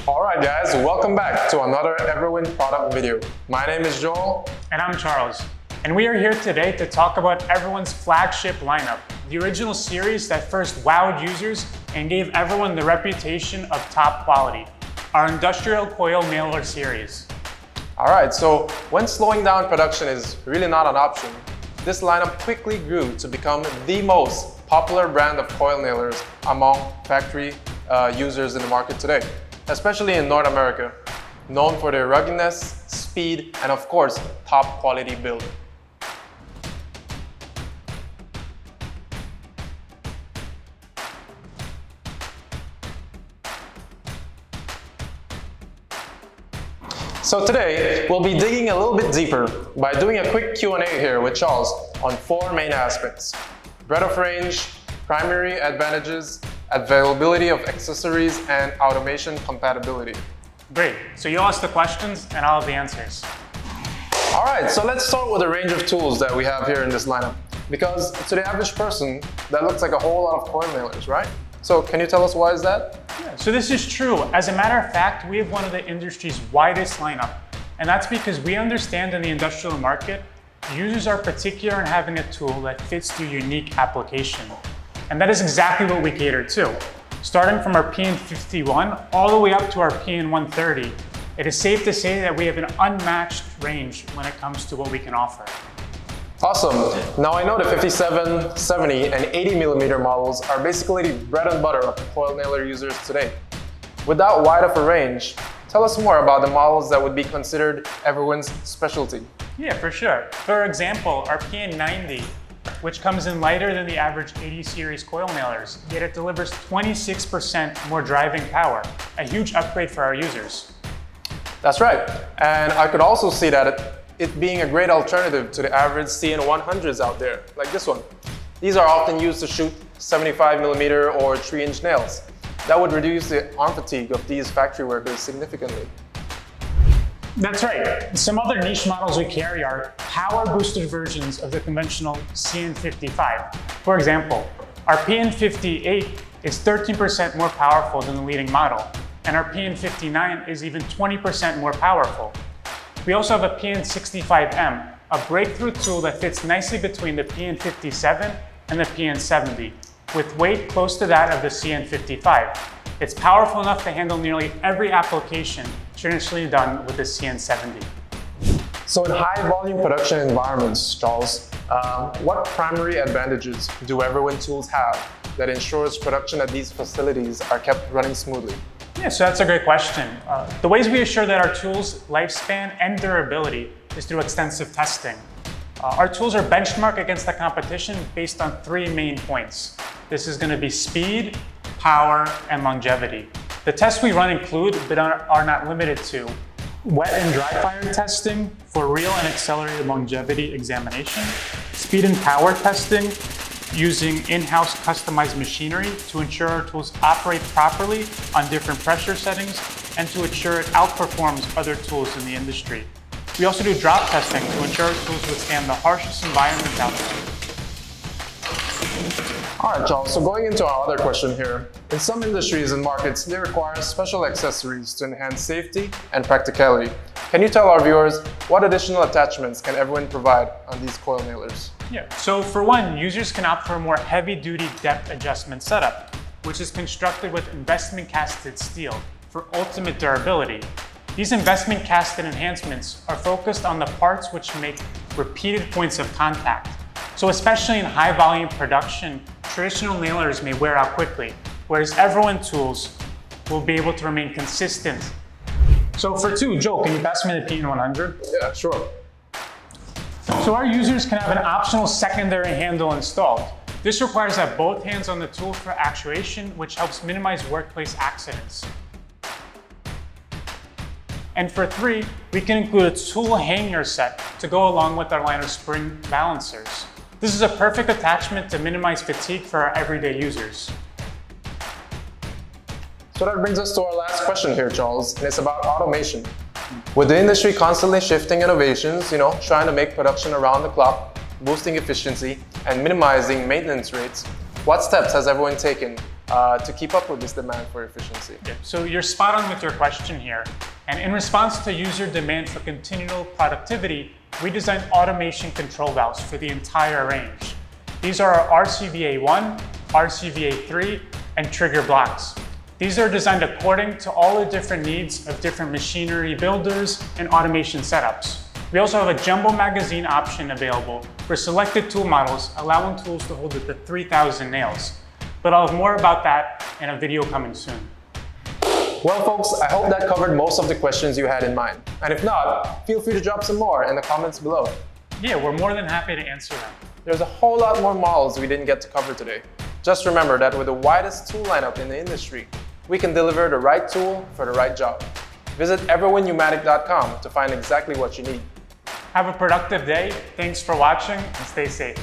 Alright guys, welcome back to another EVERWIN product video. My name is Joel. And I'm Charles. And we are here today to talk about EVERWIN's flagship lineup, the original series that first wowed users and gave EVERWIN the reputation of top quality, our industrial coil nailer series. Alright, so when slowing down production is really not an option, this lineup quickly grew to become the most popular brand of coil nailers among factory users in the market today, especially in North America, known for their ruggedness, speed, and of course, top quality build. So today, we'll be digging a little bit deeper by doing a quick Q&A here with Charles on four main aspects: breadth of range, primary advantages, availability of accessories, and automation compatibility. Great, so you'll ask the questions and I'll have the answers. All right, so let's start with the range of tools that we have here in this lineup. Because to the average person, that looks like a whole lot of coil nailers, right? So can you tell us why is that? Yeah, so this is true. As a matter of fact, we have one of the industry's widest lineup. And that's because we understand in the industrial market, users are particular in having a tool that fits their unique application. And that is exactly what we cater to. Starting from our PN51 all the way up to our PN130, it is safe to say that we have an unmatched range when it comes to what we can offer. Awesome. Now I know the 57, 70, and 80 millimeter models are basically the bread and butter of coil nailer users today. With that wide of a range, tell us more about the models that would be considered EVERWIN's specialty. Yeah, for sure. For example, our PN90, which comes in lighter than the average 80 series coil nailers, yet it delivers 26% more driving power, a huge upgrade for our users. That's right. And I could also see that it being a great alternative to the average CN100s out there, like this one. These are often used to shoot 75 millimeter or 3-inch nails. That would reduce the arm fatigue of these factory workers significantly. That's right. Some other niche models we carry are power-boosted versions of the conventional CN55. For example, our PN58 is 13% more powerful than the leading model, and our PN59 is even 20% more powerful. We also have a PN65M, a breakthrough tool that fits nicely between the PN57 and the PN70, with weight close to that of the CN55. It's powerful enough to handle nearly every application traditionally done with the CN70. So in high volume production environments, Charles, what primary advantages do EVERWIN tools have that ensures production at these facilities are kept running smoothly? Yeah, so that's a great question. The ways we assure that our tools' lifespan and durability is through extensive testing. Our tools are benchmarked against the competition based on three main points. This is going to be speed, power, and longevity. The tests we run include, but are not limited to, wet and dry fire testing for real and accelerated longevity examination, speed and power testing using in-house customized machinery to ensure our tools operate properly on different pressure settings and to ensure it outperforms other tools in the industry. We also do drop testing to ensure our tools withstand the harshest environments out there. All right, Charles, so going into our other question here, in some industries and markets, they require special accessories to enhance safety and practicality. Can you tell our viewers what additional attachments can EVERWIN provide on these coil nailers? Yeah, so for one, users can opt for a more heavy-duty depth adjustment setup, which is constructed with investment casted steel for ultimate durability. These investment casted enhancements are focused on the parts which make repeated points of contact. So especially in high volume production, traditional nailers may wear out quickly, whereas EVERWIN tools will be able to remain consistent. So for two, Joe, can you pass me the PN100? Yeah, sure. So our users can have an optional secondary handle installed. This requires that both hands on the tool for actuation, which helps minimize workplace accidents. And for three, we can include a tool hanger set to go along with our line of spring balancers. This is a perfect attachment to minimize fatigue for our everyday users. So that brings us to our last question here, Charles, and it's about automation. With the industry constantly shifting innovations, trying to make production around the clock, boosting efficiency, and minimizing maintenance rates, what steps has EVERWIN taken to keep up with this demand for efficiency. So you're spot on with your question here. And in response to user demand for continual productivity, we designed automation control valves for the entire range. These are our RCVA1, RCVA3, and trigger blocks. These are designed according to all the different needs of different machinery builders and automation setups. We also have a jumbo magazine option available for selected tool models, allowing tools to hold up to 3,000 nails. But I'll have more about that in a video coming soon. Well, folks, I hope that covered most of the questions you had in mind. And if not, feel free to drop some more in the comments below. Yeah, we're more than happy to answer them. There's a whole lot more models we didn't get to cover today. Just remember that with the widest tool lineup in the industry, we can deliver the right tool for the right job. Visit EVERWINPNEUMATIC.com to find exactly what you need. Have a productive day. Thanks for watching and stay safe.